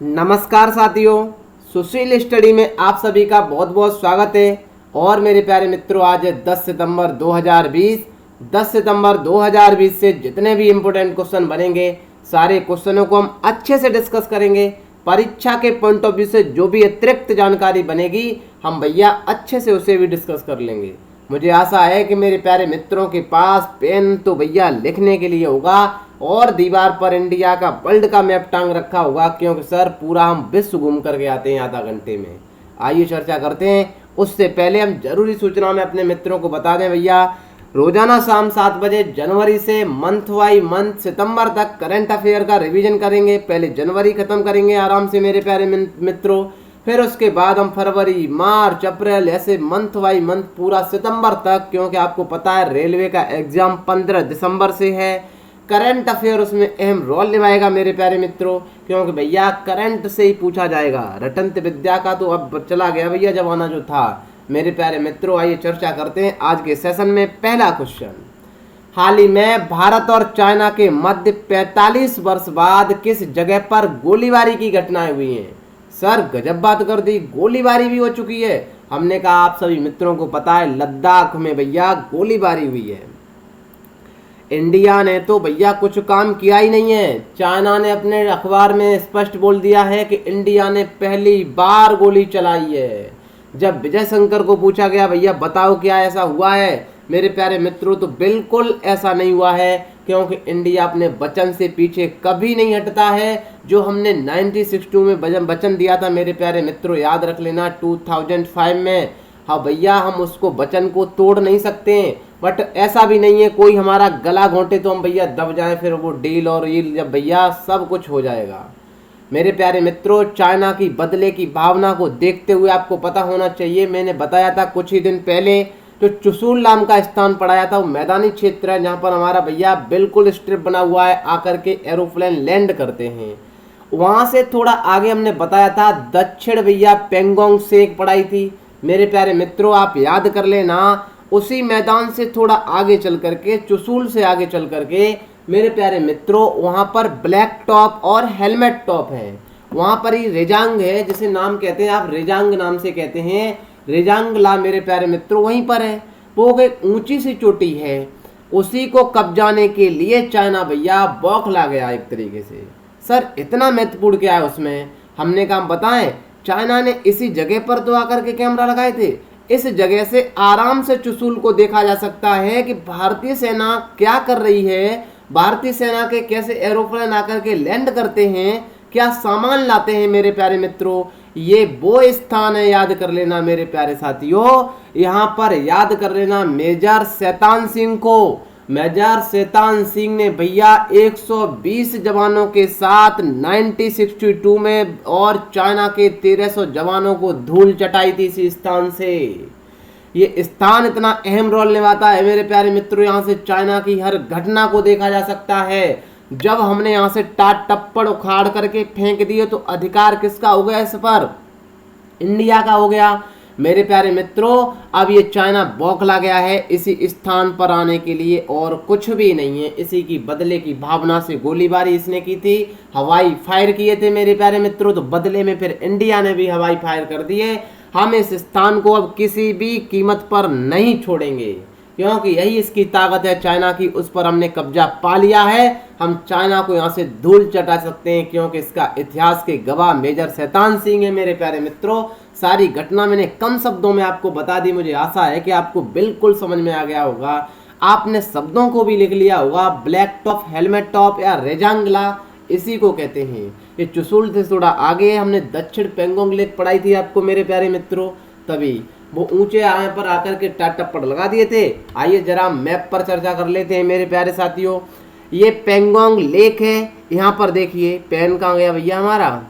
नमस्कार साथियों, सुशील स्टडी में आप सभी का बहुत बहुत स्वागत है। और मेरे प्यारे मित्रों, आज है 10 सितंबर 2020। 10 सितंबर 2020 से जितने भी इम्पोर्टेंट क्वेश्चन बनेंगे सारे क्वेश्चनों को हम अच्छे से डिस्कस करेंगे। परीक्षा के पॉइंट ऑफ व्यू से जो भी अतिरिक्त जानकारी बनेगी हम भैया अच्छे से उसे भी डिस्कस कर लेंगे। मुझे आशा है कि मेरे प्यारे मित्रों के पास पेन तो भैया लिखने के लिए होगा और दीवार पर इंडिया का वर्ल्ड का मैप टांग रखा होगा, क्योंकि सर पूरा हम विश्व घूम करके आते हैं आधा घंटे में। आइए चर्चा करते हैं। उससे पहले हम जरूरी सूचना में अपने मित्रों को बता दें भैया, रोजाना शाम 7 बजे जनवरी से मंथ बाई मंथ सितंबर तक करंट अफेयर का रिवीजन करेंगे। पहले जनवरी खत्म करेंगे आराम से मेरे प्यारे मित्रों, फिर उसके बाद हम फरवरी, मार्च, अप्रैल ऐसे मंथ बाई मंथ पूरा सितंबर तक, क्योंकि आपको पता है रेलवे का एग्जाम 15 दिसंबर से है। करंट अफेयर उसमें अहम रोल निभाएगा मेरे प्यारे मित्रों, क्योंकि भैया करंट से ही पूछा जाएगा। रटंत विद्या का तो अब चला गया भैया जमाना जो था। मेरे प्यारे मित्रों, आइए चर्चा करते हैं आज के सेशन में। पहला क्वेश्चन, हाल ही में भारत और चाइना के मध्य 45 वर्ष बाद किस जगह पर गोलीबारी की घटनाएं हुई हैं? सर गजब बात कर दी, गोलीबारी भी हो चुकी है। हमने कहा आप सभी मित्रों को पता है लद्दाख में भैया गोलीबारी हुई है। इंडिया ने तो भैया कुछ काम किया ही नहीं है। चाइना ने अपने अखबार में स्पष्ट बोल दिया है कि इंडिया ने पहली बार गोली चलाई है। जब विजय शंकर को पूछा गया भैया बताओ क्या ऐसा हुआ है, मेरे प्यारे मित्रों तो बिल्कुल ऐसा नहीं हुआ है, क्योंकि इंडिया अपने वचन से पीछे कभी नहीं हटता है। जो हमने 1962 में वचन दिया था मेरे प्यारे मित्रों, याद रख लेना 2005 में। हाँ भैया, हम उसको वचन को तोड़ नहीं सकते, बट ऐसा भी नहीं है कोई हमारा गला घोंटे तो हम भैया दब जाए, फिर वो डील और ईल जब भैया सब कुछ हो जाएगा। मेरे प्यारे मित्रों, चाइना की बदले की भावना को देखते हुए आपको पता होना चाहिए, मैंने बताया था कुछ ही दिन पहले, जो चुशूल नाम का स्थान पढ़ाया था वो मैदानी क्षेत्र है जहाँ पर हमारा भैया बिल्कुल स्ट्रिप बना हुआ है, आकर के एरोप्लेन लैंड करते हैं। वहाँ से थोड़ा आगे हमने बताया था दक्षिण भैया पेंगोंग से एक पढ़ाई थी। मेरे प्यारे मित्रों आप याद कर लेना, उसी मैदान से थोड़ा आगे चल करके, चुशूल से आगे चल करके मेरे प्यारे मित्रों वहाँ पर ब्लैक टॉप और हेलमेट टॉप है। वहाँ पर ही रेजांग है, जिसे नाम कहते हैं आप रेजांग नाम से कहते हैं, रेजांगला मेरे प्यारे मित्रों वहीं पर है। वो एक ऊंची सी चोटी है, उसी को कब्जाने के लिए चाइना भैया बौखला गया एक तरीके से। सर इतना महत्वपूर्ण क्या है उसमें, हमने काम बताएं, चाइना ने इसी जगह पर तो आकर के कैमरा लगाए थे। इस जगह से आराम से चुशूल को देखा जा सकता है कि भारतीय सेना क्या कर रही है, भारतीय सेना के कैसे एरोप्लेन आकर के लैंड करते हैं, क्या सामान लाते हैं। मेरे प्यारे मित्रों ये वो स्थान है, याद कर लेना मेरे प्यारे साथियों, यहाँ पर याद कर लेना मेजर शैतान सिंह को। मेजर शैतान सिंह ने भैया 120 जवानों के साथ 1962 में और चाइना के 1300 जवानों को धूल चटाई थी इसी स्थान से। ये स्थान इतना अहम रोल निभाता है मेरे प्यारे मित्रों, यहाँ से चाइना की हर घटना को देखा जा सकता है। जब हमने यहाँ से टाट टप्पड़ उखाड़ करके फेंक दिए तो अधिकार किसका हो गया इस पर, इंडिया का हो गया। मेरे प्यारे मित्रों अब ये चाइना बौखला गया है इसी स्थान पर आने के लिए, और कुछ भी नहीं है। इसी की बदले की भावना से गोलीबारी इसने की थी, हवाई फायर किए थे मेरे प्यारे मित्रों, तो बदले में फिर इंडिया ने भी हवाई फायर कर दिए। हम इस स्थान को अब किसी भी कीमत पर नहीं छोड़ेंगे, क्योंकि यही इसकी ताकत है चाइना की, उस पर हमने कब्जा पा लिया है। हम चाइना को यहाँ से धूल चटा सकते हैं, क्योंकि इसका इतिहास के गवाह मेजर शैतान सिंह है मेरे प्यारे मित्रों। सारी घटना मैंने कम शब्दों में आपको बता दी, मुझे आशा है कि आपको बिल्कुल समझ में आ गया होगा। आपने शब्दों को भी लिख लिया होगा, ब्लैक टॉप, हेलमेट टॉप या रेजांगला इसी को कहते हैं। ये चुशूल से थोड़ा आगे हमने दक्षिण पेंगोंग लेक पढ़ाई थी आपको मेरे प्यारे मित्रों, तभी वो ऊंचे आए पर आकर के टप्पड़ लगा दिए थे। आइए जरा मैप पर चर्चा कर लेते हैं मेरे प्यारे साथियों। ये पेंगोंग लेक है, यहाँ पर देखिए पेन कहाँ गया भैया हमारा,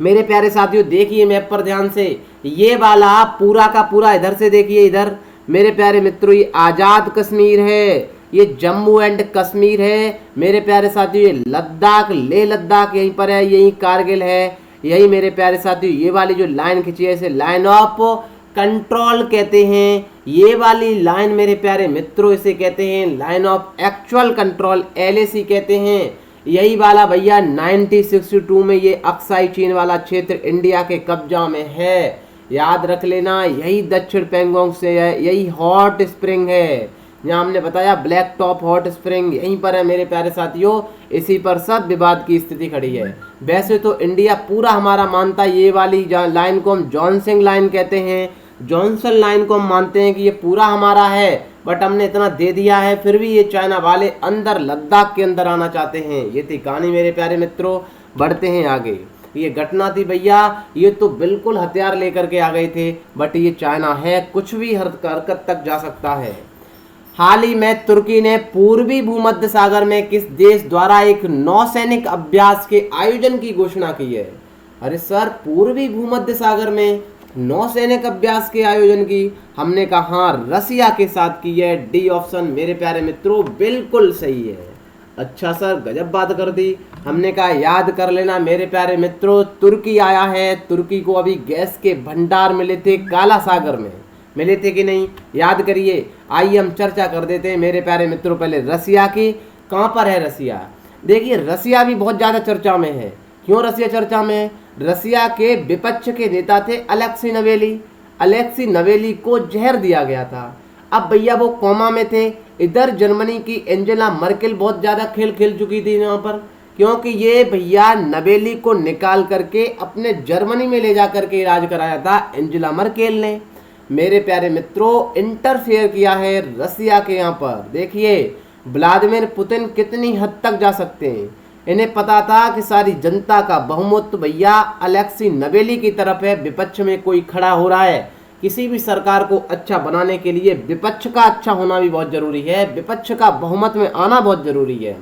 मेरे प्यारे साथियों देखिए मैप पर ध्यान से, ये वाला पूरा का पूरा इधर से देखिए, इधर मेरे प्यारे मित्रों ये आज़ाद कश्मीर है, ये जम्मू एंड कश्मीर है मेरे प्यारे साथियों, ये लद्दाख, लेह लद्दाख यहीं पर है, यही कारगिल है, यही मेरे प्यारे साथियों ये वाली जो लाइन खींची है इसे लाइन ऑफ कंट्रोल कहते हैं। ये वाली लाइन मेरे प्यारे मित्रों इसे कहते हैं line of actual control, LAC कहते हैं। यही वाला भैया 1962 में ये अक्साई चीन वाला क्षेत्र इंडिया के कब्जा में है। याद रख लेना, यही दक्षिण पैंगोंग से है, यही हॉट स्प्रिंग है। यहाँ हमने बताया ब्लैक टॉप हॉट स्प्रिंग यहीं पर है मेरे प्यारे साथियों। इसी पर सब विवाद की स्थिति खड़ी है। वैसे तो इंडिया पूरा हमारा मानता है, ये वाली लाइन को हम जॉनसन लाइन कहते हैं, जॉनसन लाइन को हम मानते हैं कि ये पूरा हमारा है, बट हमने इतना दे दिया है, फिर भी ये चाइना वाले अंदर लद्दाख के अंदर आना चाहते हैं। ये थी कहानी मेरे प्यारे मित्रों। बढ़ते हैं आगे। ये घटना थी भैया, ये तो बिल्कुल हथियार लेकर के आ गए थे, बट ये चाइना है, कुछ भी हरकत तक जा सकता है। हाल ही में तुर्की ने पूर्वी भूमध्य सागर में किस देश द्वारा एक नौसैनिक अभ्यास के आयोजन की घोषणा की है? अरे सर, पूर्वी भूमध्य सागर में नौसैनिक अभ्यास के आयोजन की? हमने कहा हाँ, रसिया के साथ की है। डी ऑप्शन मेरे प्यारे मित्रों बिल्कुल सही है। अच्छा सर, गजब बात कर दी। हमने कहा याद कर लेना मेरे प्यारे मित्रों, तुर्की आया है। तुर्की को अभी गैस के भंडार मिले थे काला सागर में, मिले थे कि नहीं? याद करिए। आइए हम चर्चा कर देते हैं मेरे प्यारे मित्रों पहले रसिया की। कहाँ पर है रसिया? देखिए, रसिया भी बहुत ज़्यादा चर्चा में है। क्यों रसिया चर्चा में है? रसिया के विपक्ष के नेता थे अलेक्सी नवेली। अलेक्सी नवेली को जहर दिया गया था। अब भैया वो कोमा में थे। इधर जर्मनी की एंजेला मर्केल बहुत ज़्यादा खेल खेल चुकी थी यहाँ पर, क्योंकि ये भैया नवेली को निकाल करके अपने जर्मनी में ले जा करके इलाज कराया था एंजेला मर्केल ने। मेरे प्यारे मित्रों, इंटरफेयर किया है रसिया के यहाँ पर। देखिए व्लादिमीर पुतिन कितनी हद तक जा सकते हैं। इन्हें पता था कि सारी जनता का बहुमत भैया अलेक्सी नवेली की तरफ है। विपक्ष में कोई खड़ा हो रहा है, किसी भी सरकार को अच्छा बनाने के लिए विपक्ष का अच्छा होना भी बहुत जरूरी है, विपक्ष का बहुमत में आना बहुत जरूरी है।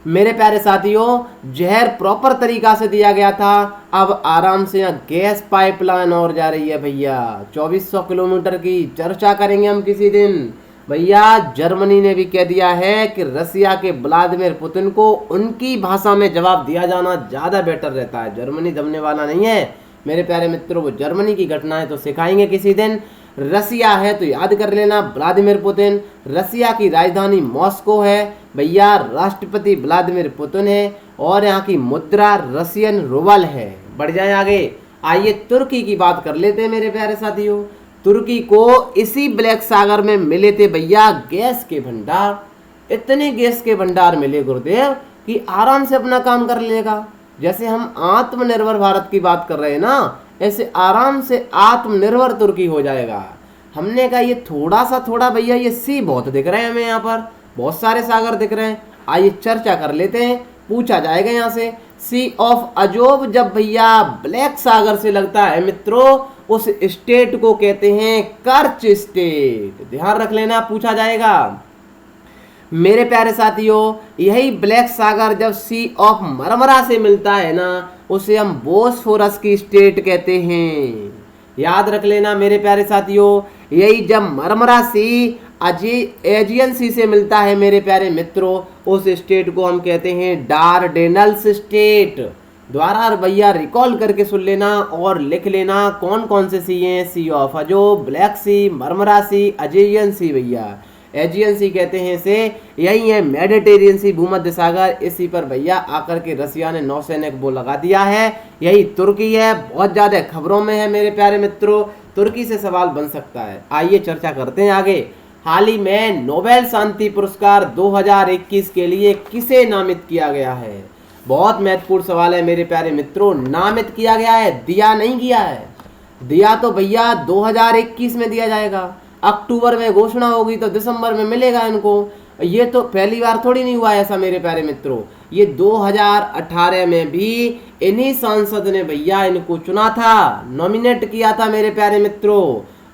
मेरे प्यारे साथियों, जहर प्रॉपर तरीका से दिया गया था। अब आराम से यहाँ गैस पाइपलाइन और जा रही है भैया, 2400 किलोमीटर की। चर्चा करेंगे हम किसी दिन। भैया जर्मनी ने भी कह दिया है कि रसिया के व्लादिमीर पुतिन को उनकी भाषा में जवाब दिया जाना ज़्यादा बेटर रहता है। जर्मनी दबने वाला नहीं है मेरे प्यारे मित्रों। वो जर्मनी की घटना है तो सिखाएंगे किसी दिन। रसिया है तो याद कर लेना व्लादिमीर पुतिन। रसिया की राजधानी मॉस्को है भैया, राष्ट्रपति व्लादिमीर पुतिन है और यहाँ की मुद्रा रसियन रूबल है। बढ़ जाए आगे। आइए तुर्की की बात कर लेते हैं मेरे प्यारे साथियों। तुर्की को इसी ब्लैक सागर में मिले थे भैया गैस के भंडार। इतने गैस के भंडार मिले गुरुदेव कि आराम से अपना काम कर लेगा। जैसे हम आत्मनिर्भर भारत की बात कर रहे हैं ना, ऐसे आराम से आत्मनिर्भर तुर्की हो जाएगा। हमने कहा ये थोड़ा भैया, ये सी बहुत दिख रहे हैं हमें यहाँ पर, बहुत सारे सागर दिख रहे हैं। आइए चर्चा कर लेते हैं। पूछा जाएगा यहाँ से, सी ऑफ अजोब जब भैया ब्लैक सागर से लगता है मित्रों, उस स्टेट को कहते हैं कर्च स्टेट। ध्यान रख लेना, पूछा जाएगा मेरे प्यारे साथियों। यही ब्लैक सागर जब सी ऑफ मरमरा से मिलता है ना, उसे हम बोस्फोरस की स्टेट कहते हैं। याद रख लेना मेरे प्यारे साथियों। यही जब मरमरा सी एजियन सी से मिलता है मेरे प्यारे मित्रों, उस स्टेट को हम कहते हैं डार्डेनल्स स्टेट। द्वारा भैया रिकॉल करके सुन लेना और लिख लेना कौन कौन से सी हैं। सी ऑफ अजोब, ब्लैक सी, मरमरा सी, अजेरियन सी। भैया एजियन सी कहते हैं इसे। यही है मेडिटेरियन सी, भूमध्य सागर। इसी पर भैया आकर के रसिया ने नौसैनिक वो लगा दिया है। यही तुर्की है, बहुत ज़्यादा खबरों में है मेरे प्यारे मित्रों। तुर्की से सवाल बन सकता है। आइए चर्चा करते हैं आगे। हाल ही में नोबेल शांति पुरस्कार 2021 के लिए किसे नामित किया गया है? बहुत महत्वपूर्ण सवाल है मेरे प्यारे मित्रों। नामित किया गया है, दिया नहीं किया है। दिया तो भैया 2021 में दिया जाएगा। अक्टूबर में घोषणा होगी तो दिसंबर में मिलेगा इनको। ये तो पहली बार थोड़ी नहीं हुआ ऐसा मेरे प्यारे मित्रों। ये 2018 में भी इन्हीं सांसद ने भैया इनको चुना था, नॉमिनेट किया था मेरे प्यारे मित्रों।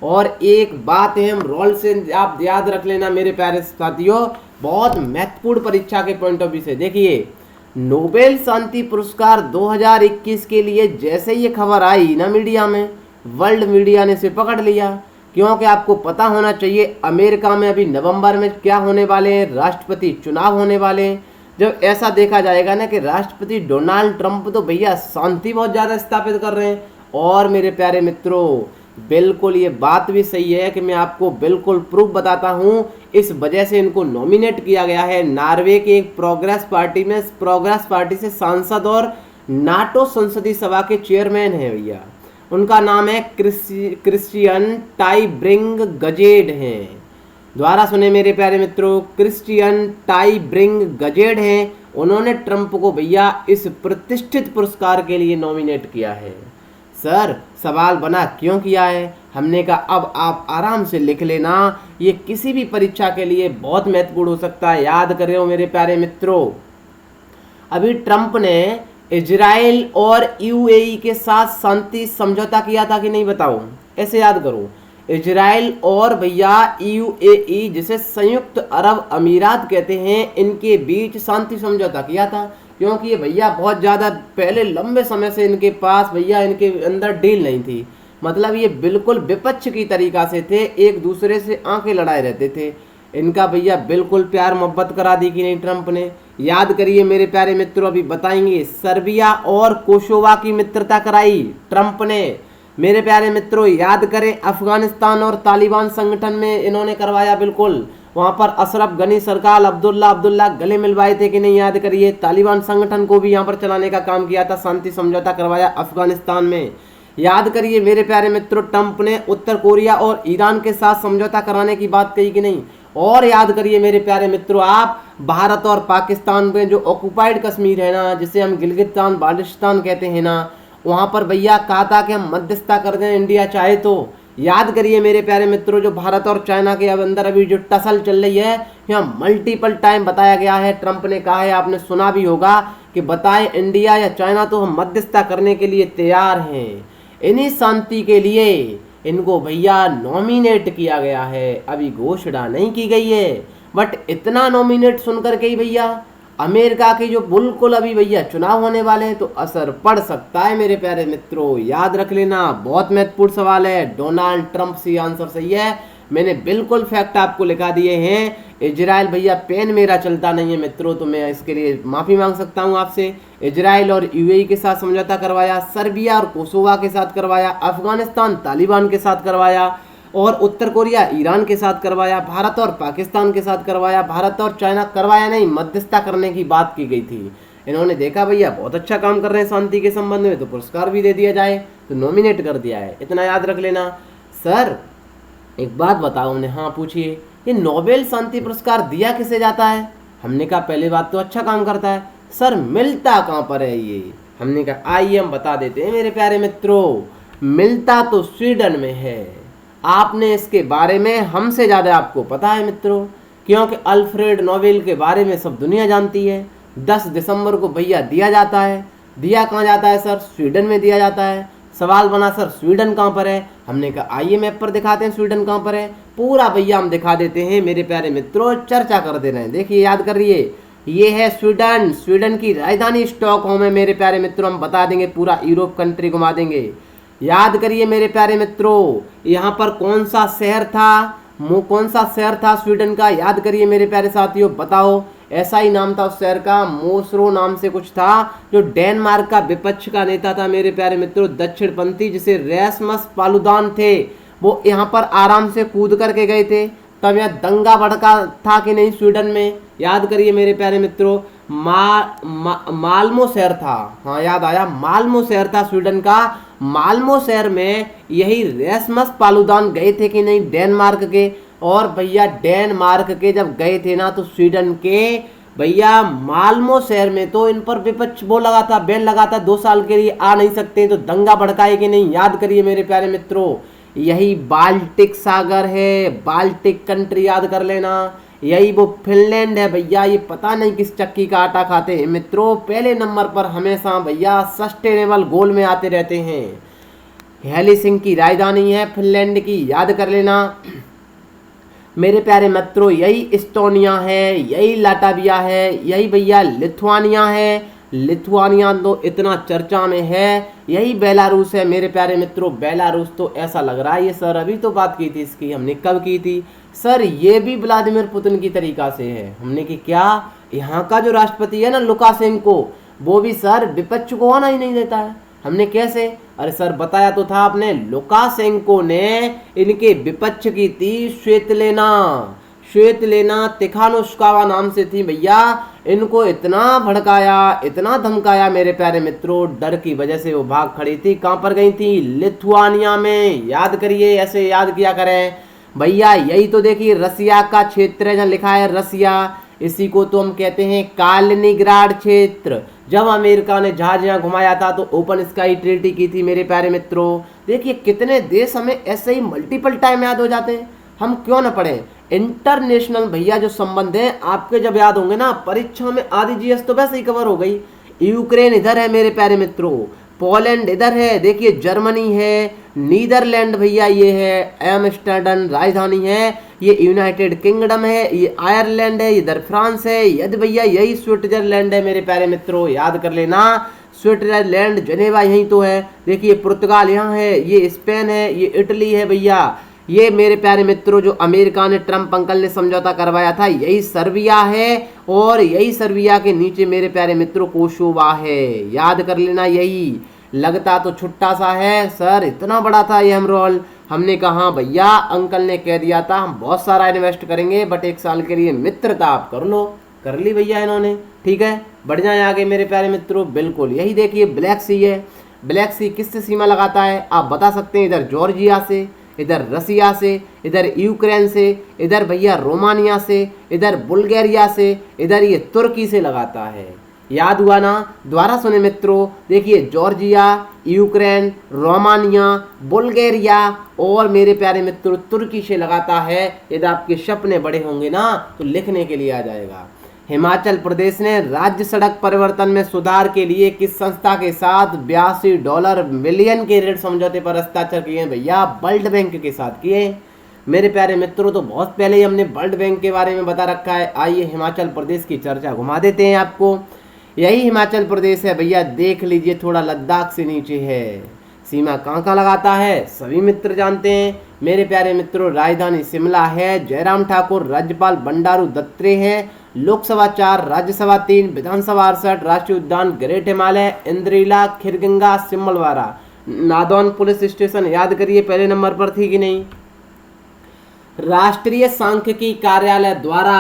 और एक बात है, हम रोल से आप याद रख लेना मेरे प्यारे साथियों, बहुत महत्वपूर्ण परीक्षा के पॉइंट ऑफ व्यू से। देखिए नोबेल शांति पुरस्कार 2021 के लिए जैसे ये खबर आई ना मीडिया में, वर्ल्ड मीडिया ने इसे पकड़ लिया। क्योंकि आपको पता होना चाहिए अमेरिका में अभी नवंबर में क्या होने वाले हैं, राष्ट्रपति चुनाव होने वाले हैं। जब ऐसा देखा जाएगा ना कि राष्ट्रपति डोनाल्ड ट्रंप तो भैया शांति बहुत ज़्यादा स्थापित कर रहे हैं। और मेरे प्यारे मित्रों बिल्कुल ये बात भी सही है कि मैं आपको बिल्कुल प्रूफ बताता हूँ। इस वजह से इनको नॉमिनेट किया गया है नॉर्वे के एक प्रोग्रेस पार्टी में। प्रोग्रेस पार्टी से सांसद और नाटो संसदीय सभा के चेयरमैन हैं भैया। उनका नाम है क्रिश्चियन टाइब्रिंग गजेड हैं। द्वारा सुने मेरे प्यारे मित्रों, क्रिश्चियन टाइब्रिंग गजेड हैं। उन्होंने ट्रंप को भैया इस प्रतिष्ठित पुरस्कार के लिए नॉमिनेट किया है। सर सवाल बना क्यों किया है? हमने कहा अब आप आराम से लिख लेना, ये किसी भी परीक्षा के लिए बहुत महत्वपूर्ण हो सकता है। याद कर रहे हो मेरे प्यारे मित्रों, अभी ट्रंप ने इजराइल और यूएई के साथ शांति समझौता किया था कि नहीं, बताओ, ऐसे याद करो। इजराइल और भैया यूएई जिसे संयुक्त अरब अमीरात कहते हैं, इनके बीच शांति समझौता किया था। क्योंकि ये भैया बहुत ज़्यादा पहले लंबे समय से इनके पास भैया इनके अंदर डील नहीं थी। मतलब ये बिल्कुल विपक्ष की तरीका से थे, एक दूसरे से आंखें लड़ाए रहते थे। इनका भैया बिल्कुल प्यार मोहब्बत करा दी कि नहीं ट्रंप ने। याद करिए मेरे प्यारे मित्रों, अभी बताएंगे। सर्बिया और कोसोवा की मित्रता कराई ट्रंप ने। मेरे प्यारे मित्रों याद करें, अफगानिस्तान और तालिबान संगठन में इन्होंने करवाया। बिल्कुल वहां पर अशरफ गनी सरकार अब्दुल्ला गले मिलवाए थे कि नहीं, याद करिए। तालिबान संगठन को भी यहाँ पर चलाने का काम किया था, शांति समझौता करवाया अफगानिस्तान में। याद करिए मेरे प्यारे मित्रों, ट्रंप ने उत्तर कोरिया और ईरान के साथ समझौता कराने की बात कही कि नहीं। और याद करिए मेरे प्यारे मित्रों आप, भारत और पाकिस्तान में जो ऑक्युपाइड कश्मीर है ना, जिसे हम गिलगिस्तान बाल्टिस्तान कहते हैं ना, वहाँ पर भैया कहा था कि हम मध्यस्थता कर दें इंडिया चाहे तो। याद करिए मेरे प्यारे मित्रों, जो भारत और चाइना के अंदर अभी जो टसल चल रही है, यहाँ मल्टीपल टाइम बताया गया है। ट्रंप ने कहा है, आपने सुना भी होगा कि बताएं इंडिया या चाइना तो हम मध्यस्थता करने के लिए तैयार हैं। इन्हीं शांति के लिए इनको भैया नॉमिनेट किया गया है। अभी घोषणा नहीं की गई है, बट इतना नॉमिनेट सुनकर के ही भैया अमेरिका के जो बिल्कुल अभी भैया चुनाव होने वाले हैं तो असर पड़ सकता है मेरे प्यारे मित्रों। याद रख लेना, बहुत महत्वपूर्ण सवाल है। डोनाल्ड ट्रंप से आंसर सही है। मैंने बिल्कुल फैक्ट आपको लिखा दिए हैं। इजराइल भैया पेन मेरा चलता नहीं है मित्रों, तो मैं इसके लिए माफ़ी मांग सकता हूं आपसे। इजराइल और यूएई के साथ समझौता करवाया, सर्बिया और कोसोवा के साथ करवाया, अफगानिस्तान तालिबान के साथ करवाया, और उत्तर कोरिया ईरान के साथ करवाया, भारत और पाकिस्तान के साथ करवाया, भारत और चाइना करवाया नहीं, मध्यस्थता करने की बात की गई थी। इन्होंने देखा भैया बहुत अच्छा काम कर रहे हैं शांति के संबंध में, तो पुरस्कार भी दे दिया जाए, तो नॉमिनेट कर दिया है। इतना याद रख लेना। सर एक बात बताओ, उन्हें हाँ पूछिए, ये नोबेल शांति पुरस्कार दिया किसे जाता है? हमने कहा पहले बात तो अच्छा काम करता है। सर मिलता कहाँ पर है ये? हमने कहा आइए हम बता देते हैं मेरे प्यारे मित्रों। मिलता तो स्वीडन में है। आपने इसके बारे में हमसे ज़्यादा आपको पता है मित्रों, क्योंकि अल्फ्रेड नोबेल के बारे में सब दुनिया जानती है। 10 दिसंबर को भैया दिया जाता है। दिया कहाँ जाता है सर? स्वीडन में दिया जाता है। सवाल बना सर स्वीडन कहाँ पर है? हमने कहा आइए मैप पर दिखाते हैं स्वीडन कहाँ पर है। पूरा भैया हम दिखा देते हैं मेरे प्यारे मित्रों, चर्चा कर दे रहे हैं। देखिए याद करिए, ये है स्वीडन। स्वीडन की राजधानी स्टॉकहोम है मेरे प्यारे मित्रों। हम बता देंगे, पूरा यूरोप कंट्री घुमा देंगे। याद करिए मेरे प्यारे मित्रों, यहाँ पर कौन सा शहर था स्वीडन का? याद करिए मेरे प्यारे साथियों, बताओ। ऐसा ही नाम था उस शहर का, मोसरो नाम से कुछ था। जो डेनमार्क का विपक्ष का नेता था मेरे प्यारे मित्रों, दक्षिणपंथी, जिसे रैसमस पालुदान थे, वो यहाँ पर आराम से कूद करके गए थे। तब यहाँ दंगा भड़का था कि नहीं स्वीडन में? याद करिए मेरे प्यारे मित्रों, माल्मो शहर था। हाँ याद आया, माल्मो शहर था स्वीडन का। माल्मो शहर में यही रैसमस पालुदान गए थे कि नहीं, डेनमार्क के। और भैया डेनमार्क के जब गए थे ना, तो स्वीडन के भैया माल्मो शहर में तो इन पर विपक्ष वो लगा था, बैन लगा था, 2 साल के लिए आ नहीं सकते। तो दंगा भड़काए कि नहीं? याद करिए मेरे प्यारे मित्रों, यही बाल्टिक सागर है, बाल्टिक कंट्री याद कर लेना। यही वो फिनलैंड है भैया। ये पता नहीं किस चक्की का आटा खाते हैं मित्रों, पहले नंबर पर हमेशा भैया सस्टेनेबल गोल में आते रहते हैं। हेलसिंकी की राजधानी है फिनलैंड की, याद कर लेना मेरे प्यारे मित्रों। यही इस्टोनिया है, यही लाटविया है, यही भैया लिथुआनिया है। लिथुआनिया तो इतना चर्चा में है। यही बेलारूस है मेरे प्यारे मित्रों। बेलारूस तो ऐसा लग रहा है ये सर अभी तो बात की थी इसकी, हमने कब की थी सर? ये भी व्लादिमीर पुतिन की तरीका से है। हमने कि क्या यहाँ का जो राष्ट्रपति है ना लुकाशेंको, वो भी सर विपक्ष को आना ही नहीं देता है। हमने कैसे? अरे सर बताया तो था आपने, लुकाशेंको ने इनके विपक्ष की थी श्वेतलेना तिखानोस्कावा नाम से थी भैया। इनको इतना भड़काया, इतना धमकाया मेरे प्यारे मित्रों, डर की वजह से वो भाग खड़ी थी। कहाँ पर गई थी? लिथुआनिया में। याद करिए, ऐसे याद किया करें भैया। यही तो देखिए रसिया का क्षेत्र है, जहाँ लिखा है रसिया, इसी को तो हम कहते हैं कालिनिंग्राड क्षेत्र। जब अमेरिका ने जहाज यहाँ घुमाया था तो ओपन स्काई ट्रीटी की थी मेरे प्यारे मित्रों। देखिए कितने देश हमें ऐसे ही मल्टीपल टाइम याद हो जाते हैं, हम क्यों ना पढ़ें। इंटरनेशनल भैया जो संबंध है आपके जब याद होंगे ना परीक्षा में, आधी जीएस तो वैसे ही कवर हो गई। यूक्रेन इधर है मेरे प्यारे मित्रों, पोलैंड इधर है, देखिए जर्मनी है, नीदरलैंड भैया ये है, एम्स्टर्डम राजधानी है, ये यूनाइटेड किंगडम है, ये आयरलैंड है, इधर फ्रांस है, यदि भैया यही स्विट्जरलैंड है मेरे प्यारे मित्रों, याद कर लेना। स्विट्जरलैंड जनेवा यहीं तो है। देखिए पुर्तगाल यहाँ है, ये स्पेन है, ये इटली है भैया। ये मेरे प्यारे मित्रों जो अमेरिका ने, ट्रम्प अंकल ने समझौता करवाया था, यही सर्बिया है। और यही सर्बिया के नीचे मेरे प्यारे मित्रों कोसोवा है, याद कर लेना। यही लगता तो छुट्टा सा है सर, इतना बड़ा था ये हम रोल। हमने कहा भैया, अंकल ने कह दिया था हम बहुत सारा इन्वेस्ट करेंगे, बट 1 साल के लिए मित्रता आप कर लो। कर ली भैया इन्होंने, ठीक है। बढ़ जाए आगे मेरे प्यारे मित्रों। बिल्कुल यही देखिए ब्लैक सी है। ब्लैक सी किससे सीमा लगाता है आप बता सकते हैं? इधर जॉर्जिया से, इधर रसिया से, इधर यूक्रेन से, इधर भैया रोमानिया से, इधर बुल्गारिया से, इधर ये तुर्की से लगाता है। याद हुआ ना? दोबारा सुने मित्रों, देखिए जॉर्जिया, यूक्रेन, रोमानिया, बुल्गारिया और मेरे प्यारे मित्रों तुर्की से लगाता है। यदि आपके सपने बड़े होंगे ना तो लिखने के लिए आ जाएगा। हिमाचल प्रदेश ने राज्य सड़क परिवर्तन में सुधार के लिए किस संस्था के साथ $82 मिलियन के ऋण समझौते पर हस्ताक्षर किए हैं भैया? वर्ल्ड बैंक के साथ किए मेरे प्यारे मित्रों। तो बहुत पहले ही हमने वर्ल्ड बैंक के बारे में बता रखा है। आइए हिमाचल प्रदेश की चर्चा घुमा देते हैं आपको। यही हिमाचल प्रदेश है भैया, देख लीजिए, थोड़ा लद्दाख से नीचे है। सीमा कहाँ कहाँ लगाता है सभी मित्र जानते हैं मेरे प्यारे मित्रों। राजधानी शिमला है, जयराम ठाकुर, राज्यपाल बंडारू दत्तात्रेय है, लोकसभा 4, राज्यसभा 3, विधानसभा 68, राष्ट्रीय उद्यान great Himalaya, Indrila, Khirganga, Simalwara. Nadaun police station याद करिए पहले नंबर पर थी कि नहीं। राष्ट्रीय सांख्यिकी कार्यालय द्वारा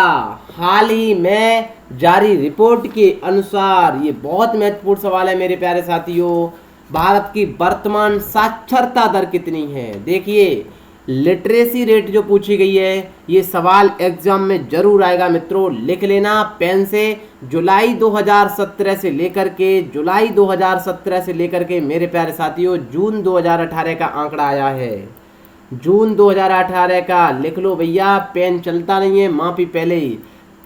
हाल ही में जारी रिपोर्ट के अनुसार, ये बहुत महत्वपूर्ण सवाल है मेरे प्यारे साथियों, भारत की वर्तमान साक्षरता दर कितनी है? देखिए लिटरेसी रेट जो पूछी गई है, ये सवाल एग्जाम में जरूर आएगा मित्रों, लिख लेना पेन से। जुलाई 2017 से लेकर के मेरे प्यारे साथियों जून 2018 का आंकड़ा आया है। जून 2018 का लिख लो भैया, पेन चलता नहीं है मापी पहले ही।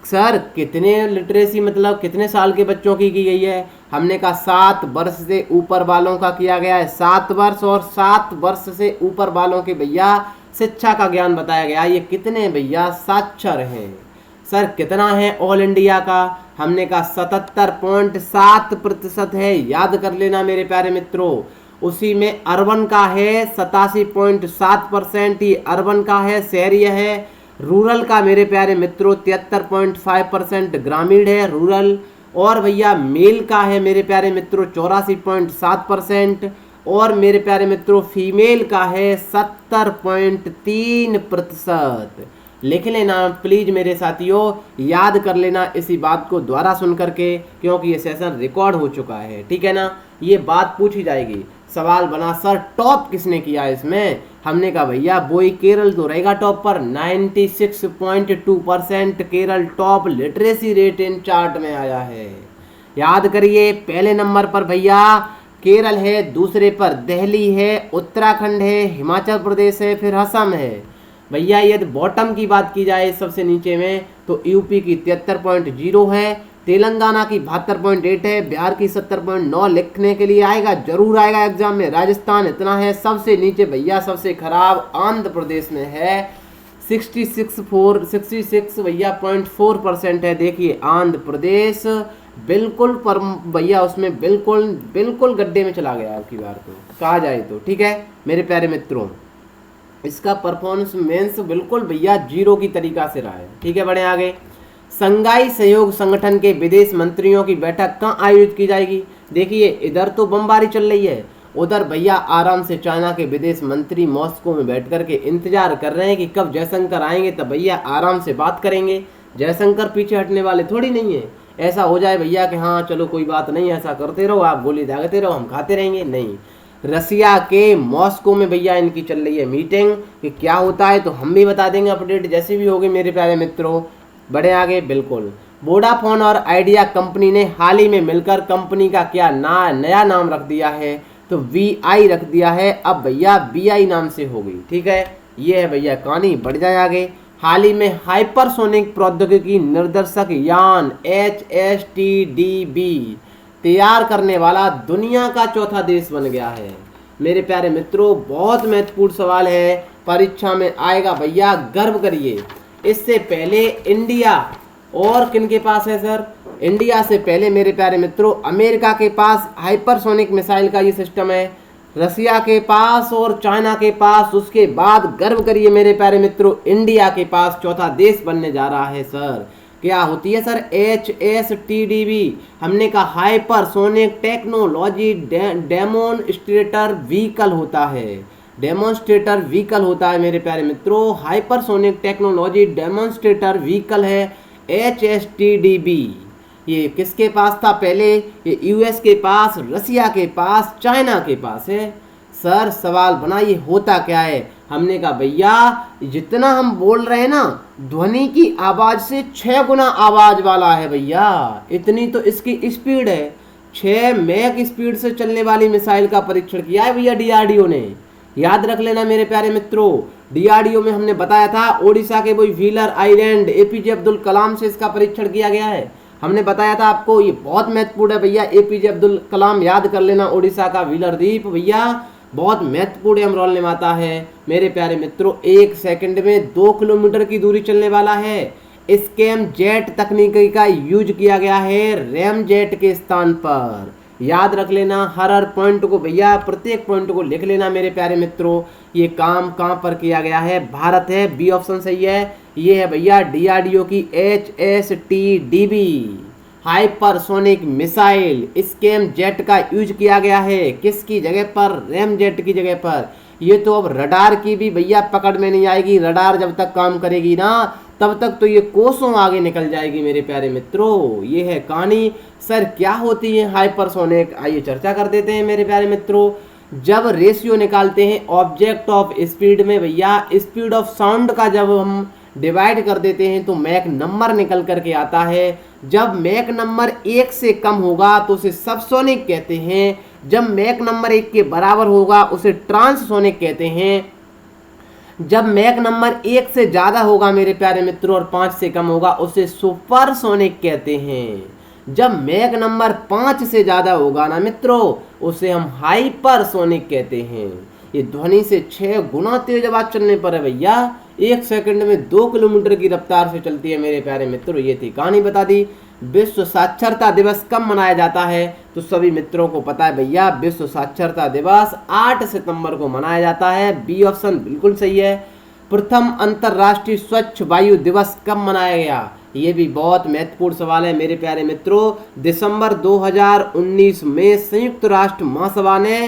सर कितने लिटरेसी मतलब कितने साल के बच्चों की गई है? हमने कहा 7 वर्ष से ऊपर वालों का किया गया है। 7 वर्ष और 7 वर्ष से ऊपर वालों के भैया शिक्षा का ज्ञान बताया गया। ये कितने भैया साक्षर हैं? सर कितना है ऑल इंडिया का? हमने कहा 77.7% है, याद कर लेना मेरे प्यारे मित्रों। उसी में अर्बन का है 87.7%, ये अर्बन का है, शहरी है। रूरल का मेरे प्यारे मित्रों 73.5% ग्रामीण है, रूरल। और भैया मेल का है मेरे प्यारे मित्रों 84.7%, और मेरे प्यारे मित्रों फीमेल का है 70.3%। लिख लेना प्लीज मेरे साथियों, याद कर लेना इसी बात को दोबारा सुन करके, क्योंकि ये सेशन रिकॉर्ड हो चुका है, ठीक है ना। ये बात पूछी जाएगी, सवाल बना सर टॉप किसने किया इसमें? हमने कहा भैया वही केरल तो रहेगा टॉप पर, 96.2% Kerala top literacy rate in chart में आया है। याद करिए पहले नंबर पर भैया केरल है, दूसरे पर दिल्ली है, उत्तराखंड है, हिमाचल प्रदेश है, फिर असम है। भैया यदि बॉटम की बात की जाए सबसे नीचे में तो यूपी की 73.0 है, तेलंगाना की 72.8 है, बिहार की 70.9। लिखने के लिए आएगा, जरूर आएगा एग्जाम में। राजस्थान इतना है, सबसे नीचे भैया सबसे खराब आंध्र प्रदेश में है 66 भैया 0.4% है। देखिए आंध्र प्रदेश बिल्कुल पर भैया उसमें बिल्कुल गड्ढे में चला गया आपकी बार तो कहा जाए तो, ठीक है मेरे प्यारे मित्रों। इसका परफॉर्मेंस बिल्कुल भैया 0 की तरीका से रहा है, ठीक है। बढ़े आगे। संघाई सहयोग संगठन के विदेश मंत्रियों की बैठक कहाँ आयोजित की जाएगी? देखिए इधर तो बमबारी चल रही है, उधर भैया आराम से चाइना के विदेश मंत्री मॉस्को में बैठ कर के इंतजार कर रहे हैं कि कब जयशंकर आएंगे, तब भैया आराम से बात करेंगे। जयशंकर पीछे हटने वाले थोड़ी नहीं है। ऐसा हो जाए भैया कि हाँ चलो कोई बात नहीं, ऐसा करते रहो, आप गोली दागते रहो, हम खाते रहेंगे, नहीं। रसिया के मॉस्को में भैया इनकी चल रही है मीटिंग कि क्या होता है, तो हम भी बता देंगे अपडेट जैसे भी होगी मेरे प्यारे मित्रों। बढ़े आगे, बिल्कुल। वोडाफोन और आइडिया कंपनी ने हाल ही में मिलकर कंपनी का क्या नया नाम रख दिया है, तो VI रख दिया है। अब भैया BI नाम से हो गई, ठीक है। ये है भैया कहानी, बढ़ जाए आगे। हाल ही में हाइपरसोनिक प्रौद्योगिकी निर्देशक यान HSTDB तैयार करने वाला दुनिया का चौथा देश बन गया है। मेरे प्यारे मित्रों, बहुत महत्वपूर्ण सवाल है, परीक्षा में आएगा भैया, गर्व करिए। इससे पहले इंडिया और किन के पास है सर, इंडिया से पहले मेरे प्यारे मित्रों अमेरिका के पास हाइपरसोनिक मिसाइल का ये सिस्टम है, रसिया के पास और चाइना के पास, उसके बाद गर्व करिए मेरे प्यारे मित्रों इंडिया के पास चौथा देश बनने जा रहा है सर। क्या होती है सर HSTDB, हमने कहा हाइपरसोनिक टेक्नोलॉजी डेमोन्स्ट्रेटर व्हीकल होता है, डेमोन्स्ट्रेटर व्हीकल होता है मेरे प्यारे मित्रों, हाइपरसोनिक टेक्नोलॉजी डेमोन्स्ट्रेटर व्हीकल है HSTDB। ये किसके पास था पहले, ये US के पास, रसिया के पास, चाइना के पास है। सर सवाल बना ये होता क्या है, हमने कहा भैया जितना हम बोल रहे हैं ना ध्वनि की आवाज से 6 गुना आवाज वाला है भैया, इतनी तो इसकी स्पीड है। 6 मैक स्पीड से चलने वाली मिसाइल का परीक्षण किया है भैया DRDO ने, याद रख लेना मेरे प्यारे मित्रों। DRDO में हमने बताया था ओडिशा के वही wheeler island APJ Abdul Kalam से इसका परीक्षण किया गया है, हमने बताया था आपको। ये बहुत महत्वपूर्ण है भैया, APJ अब्दुल कलाम याद कर लेना, ओडिशा का व्हीलर द्वीप भैया बहुत महत्वपूर्ण है, रोलने में आता है मेरे प्यारे मित्रों। 1 सेकंड में 2 किलोमीटर की दूरी चलने वाला है। स्कैम जेट तकनीकी का यूज किया गया है रैम जेट के स्थान पर, याद रख लेना हर पॉइंट को भैया, प्रत्येक पॉइंट को लिख लेना मेरे प्यारे मित्रों। ये काम कहाँ पर किया गया है, भारत है, B ऑप्शन सही है। ये है भैया DRDO की HSTDB hypersonic missile, scam jet का यूज किया गया है, किसकी जगह पर, रैम जेट की जगह पर। ये तो अब रडार की भी भैया पकड़ में नहीं आएगी, रडार जब तक काम करेगी ना तब तक तो ये कोसों आगे निकल जाएगी मेरे प्यारे मित्रों। ये है कहानी। सर क्या होती है हाइपरसोनिक, आइए चर्चा कर देते हैं मेरे प्यारे मित्रों। जब रेशियो निकालते हैं ऑब्जेक्ट ऑफ स्पीड में भैया, स्पीड ऑफ साउंड का जब हम डिवाइड कर देते हैं तो मैक नंबर निकल करके आता है। जब मैक नंबर 1 से कम होगा तो उसे सबसोनिक कहते हैं, जब मैक नंबर 1 के बराबर होगा उसे ट्रांससोनिक कहते हैं, जब मैक नंबर 1 से ज़्यादा होगा मेरे प्यारे मित्रों और 5 से कम होगा उसे सुपरसोनिक कहते हैं, जब मैक नंबर 5 से ज़्यादा होगा ना मित्रों उसे हम हाइपरसोनिक कहते हैं। ये ध्वनि से 6 गुना तेज आवाज चलने पर है भैया, 1 सेकंड में 2 किलोमीटर की रफ्तार से चलती है मेरे प्यारे मित्रों। ये थी कहानी बता दी। विश्व साक्षरता दिवस कब मनाया जाता है, तो सभी मित्रों को पता है भैया विश्व साक्षरता दिवस 8 सितंबर को मनाया जाता है, B ऑप्शन बिल्कुल सही है। प्रथम अंतरराष्ट्रीय स्वच्छ वायु दिवस कब मनाया गया, ये भी बहुत महत्वपूर्ण सवाल है मेरे प्यारे मित्रों। दिसंबर 2019 में संयुक्त राष्ट्र महासभा ने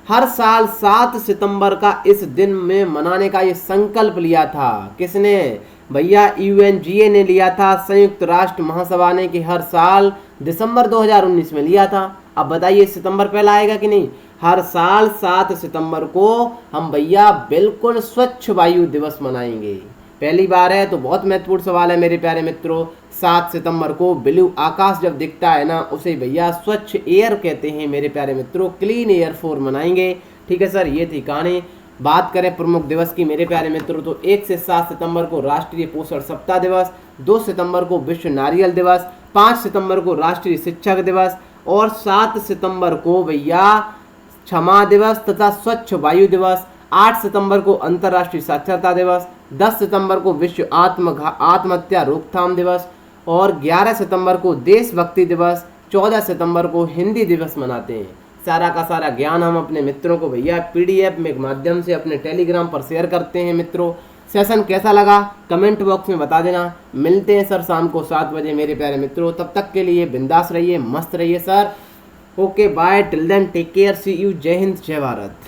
हर साल 7 सितंबर का इस दिन में मनाने का ये संकल्प लिया था। किसने भैया, UNGA ने लिया था, संयुक्त राष्ट्र महासभा ने, कि हर साल दिसंबर 2019 में लिया था। अब बताइए सितंबर पहला आएगा कि नहीं। हर साल 7 सितंबर को हम भैया बिल्कुल स्वच्छ वायु दिवस मनाएंगे, पहली बार है, तो बहुत महत्वपूर्ण सवाल है मेरे प्यारे मित्रों। 7 सितंबर को ब्लू आकाश जब दिखता है ना उसे भैया स्वच्छ एयर कहते हैं मेरे प्यारे मित्रों, क्लीन एयर फोर मनाएंगे। ठीक है सर, ये थी कहानी। बात करें प्रमुख दिवस की मेरे प्यारे मित्रों, तो 1 से 7 सितंबर को राष्ट्रीय पोषण सप्ताह दिवस, 2 सितंबर को विश्व नारियल दिवस, 5 सितंबर को राष्ट्रीय शिक्षक दिवस और 7 सितंबर को भैया क्षमा दिवस तथा स्वच्छ वायु दिवस, 8 सितंबर को अंतर्राष्ट्रीय साक्षरता दिवस, 10 सितंबर को विश्व आत्महत्या रोकथाम दिवस और 11 सितंबर को देशभक्ति दिवस, 14 सितंबर को हिंदी दिवस मनाते हैं। सारा का सारा ज्ञान हम अपने मित्रों को भैया PDF में माध्यम से अपने टेलीग्राम पर शेयर करते हैं। मित्रों सेशन कैसा लगा कमेंट बॉक्स में बता देना। मिलते हैं सर शाम को 7 बजे मेरे प्यारे मित्रों, तब तक के लिए बिंदास रहिए, मस्त रहिए sir. Okay bye, till then take care, see you, जय हिंद जय भारत।